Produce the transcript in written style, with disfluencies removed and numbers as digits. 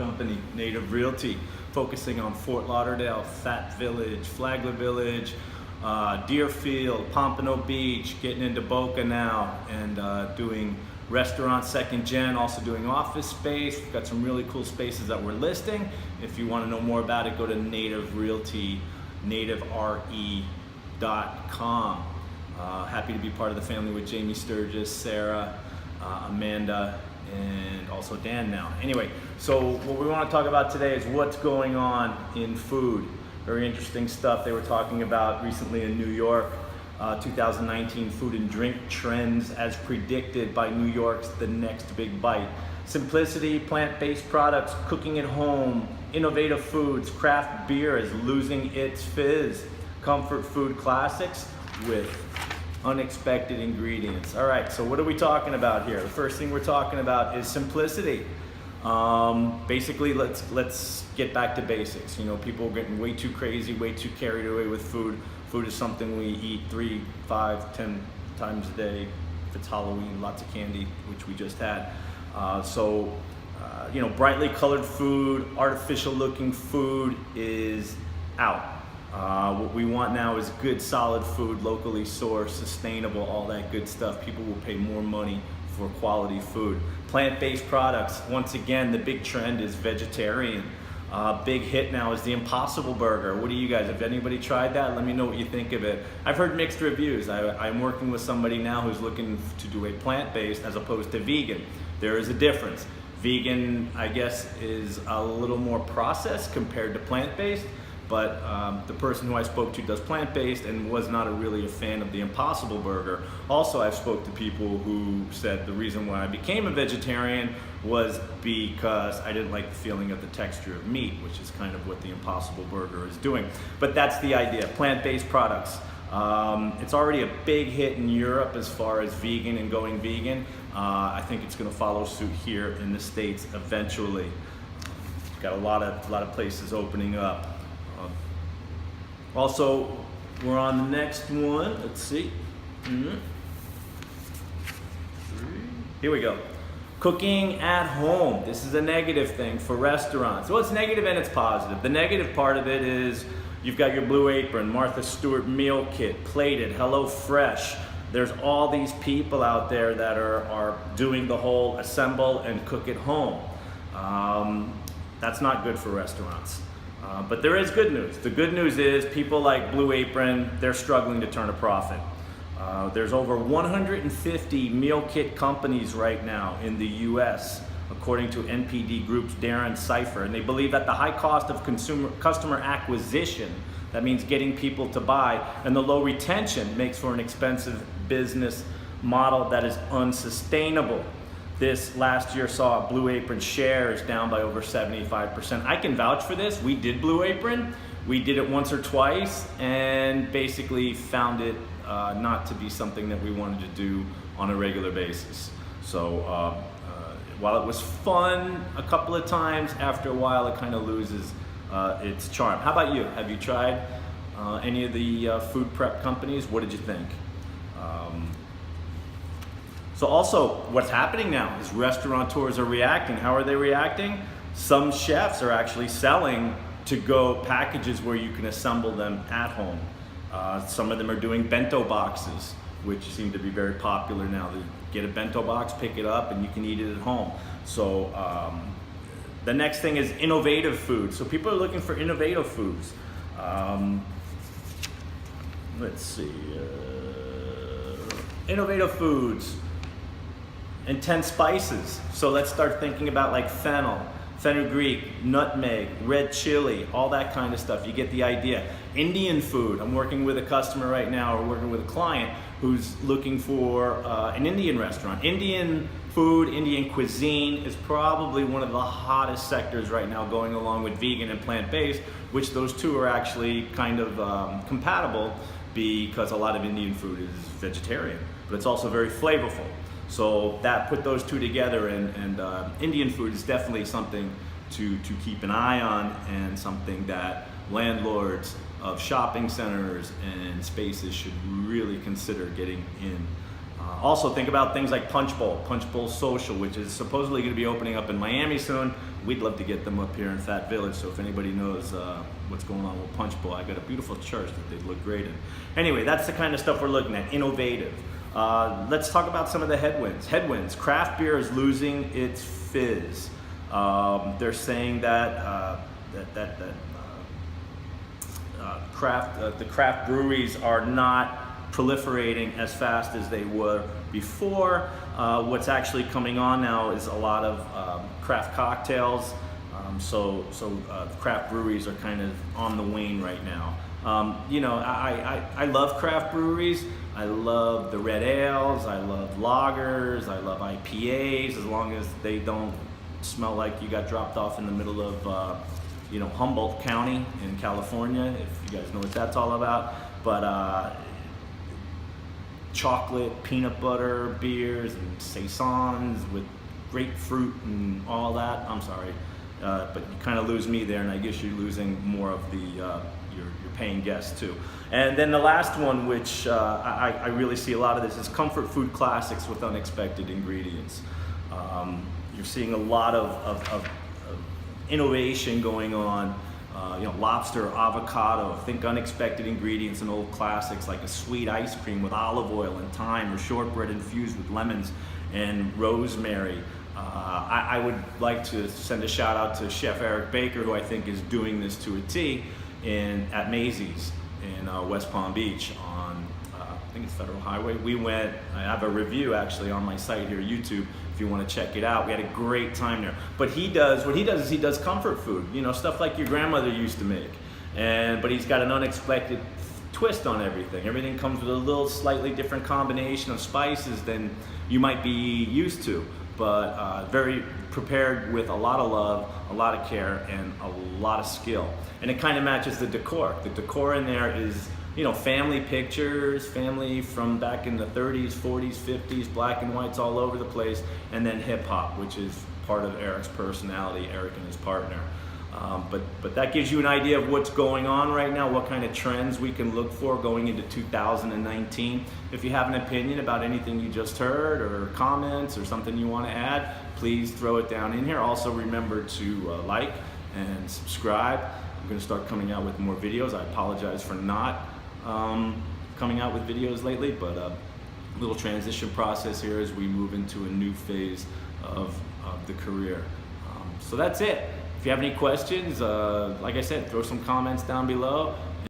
company, Native Realty, focusing on Fort Lauderdale, Fat Village, Flagler Village, Deerfield, Pompano Beach, getting into Boca now, and doing restaurant second gen, also doing office space. We've got some really cool spaces that we're listing. If you want to know more about it, go to Native Realty, nativere.com. Happy to be part of the family with Jamie Sturgis, Sarah, Amanda, and also Dan now. Anyway, so what we want to talk about today is what's going on in food. Very interesting stuff they were talking about recently in New York. 2019 food and drink trends as predicted by New York's The Next Big Bite. Simplicity, plant-based products, cooking at home, innovative foods, craft beer is losing its fizz, comfort food classics with unexpected ingredients. All right, so what are we talking about here? The first thing we're talking about is simplicity. Basically, let's get back to basics. You know, people are getting way too crazy, way too carried away with food. Food is something we eat 3, 5, 10 times a day. If it's Halloween, lots of candy, which we just had. You know, brightly colored food, artificial looking food is out. What we want now is good, solid food, locally sourced, sustainable, all that good stuff. People will pay more money for quality food. Plant-based products, once again, the big trend is vegetarian. Big hit now is the Impossible Burger. What do you guys, have anybody tried that? Let me know what you think of it. I've heard mixed reviews. I'm working with somebody now who's looking to do a plant-based as opposed to vegan. There is a difference. Vegan, I guess, is a little more processed compared to plant-based, but the person who I spoke to does plant-based and was not really a fan of the Impossible Burger. Also, I've spoke to people who said the reason why I became a vegetarian was because I didn't like the feeling of the texture of meat, which is kind of what the Impossible Burger is doing. But that's the idea, plant-based products. It's already a big hit in Europe as far as vegan and going vegan. I think it's gonna follow suit here in the States eventually. Got a lot of places opening up. Also, we're on the next one. Let's see. Here we go. Cooking at home. This is a negative thing for restaurants. Well, it's negative and it's positive. The negative part of it is you've got your Blue Apron, Martha Stewart meal kit, Plated, Hello Fresh. There's all these people out there that are doing the whole assemble and cook at home. That's not good for restaurants. But there is good news. The good news is people like Blue Apron, they're struggling to turn a profit. There's over 150 meal kit companies right now in the US, according to NPD Group's Darren Cipher, and they believe that the high cost of customer acquisition, that means getting people to buy, and the low retention makes for an expensive business model that is unsustainable. This last year saw Blue Apron shares down by over 75%. I can vouch for this. We did Blue Apron. We did it once or twice and basically found it not to be something that we wanted to do on a regular basis. So while it was fun a couple of times, after a while it kind of loses its charm. How about you? Have you tried any of the food prep companies? What did you think? So also, what's happening now is restaurateurs are reacting. How are they reacting? Some chefs are actually selling to-go packages where you can assemble them at home. Some of them are doing bento boxes, which seem to be very popular now. They get a bento box, pick it up, and you can eat it at home. So the next thing is innovative food. So people are looking for innovative foods. Let's see. Innovative foods. Intense spices. So let's start thinking about like fennel, fenugreek, nutmeg, red chili, all that kind of stuff. You get the idea. Indian food. I'm working with a customer right now, or working with a client who's looking for an Indian restaurant. Indian food, Indian cuisine is probably one of the hottest sectors right now, going along with vegan and plant-based, which those two are actually kind of compatible, because a lot of Indian food is vegetarian, but it's also very flavorful. So that put those two together, and Indian food is definitely something to keep an eye on, and something that landlords of shopping centers and spaces should really consider getting in. Also think about things like Punch Bowl Social, which is supposedly going to be opening up in Miami soon. We'd love to get them up here in Fat Village, so if anybody knows what's going on with Punch Bowl, I got a beautiful church that they'd look great in. Anyway, that's the kind of stuff we're looking at, innovative. Let's talk about some of the headwinds. Craft beer is losing its fizz. They're saying that the craft breweries are not proliferating as fast as they were before. What's actually coming on now is a lot of craft cocktails. So craft breweries are kind of on the wane right now. I love craft breweries. I love the red ales. I love lagers. I love IPAs, as long as they don't smell like you got dropped off in the middle of Humboldt County in California, if you guys know what that's all about. But chocolate, peanut butter beers and saisons with grapefruit and all that, I'm sorry, but you kind of lose me there, and I guess you're losing more of the your paying guests too. And then the last one, which I really see a lot of this, is comfort food classics with unexpected ingredients. You're seeing a lot of innovation going on. Lobster, avocado, think unexpected ingredients and old classics like a sweet ice cream with olive oil and thyme, or shortbread infused with lemons and rosemary. I would like to send a shout out to Chef Eric Baker, who I think is doing this to a T at Maisie's in West Palm Beach on, I think it's Federal Highway. I have a review actually on my site here, YouTube, if you want to check it out. We had a great time there. But what he does is he does comfort food, stuff like your grandmother used to make. But he's got an unexpected twist on everything. Everything comes with a little slightly different combination of spices than you might be used to. But very prepared with a lot of love, a lot of care, and a lot of skill. And it kind of matches the decor. The decor in there is, family pictures, family from back in the 30s, 40s, 50s, black and whites all over the place, and then hip hop, which is part of Eric's personality, Eric and his partner. But that gives you an idea of what's going on right now, what kind of trends we can look for going into 2019. If you have an opinion about anything you just heard, or comments, or something you want to add, please throw it down in here. Also remember to like and subscribe. I'm going to start coming out with more videos. I apologize for not coming out with videos lately, but a little transition process here as we move into a new phase of the career. So that's it. If you have any questions, like I said, throw some comments down below.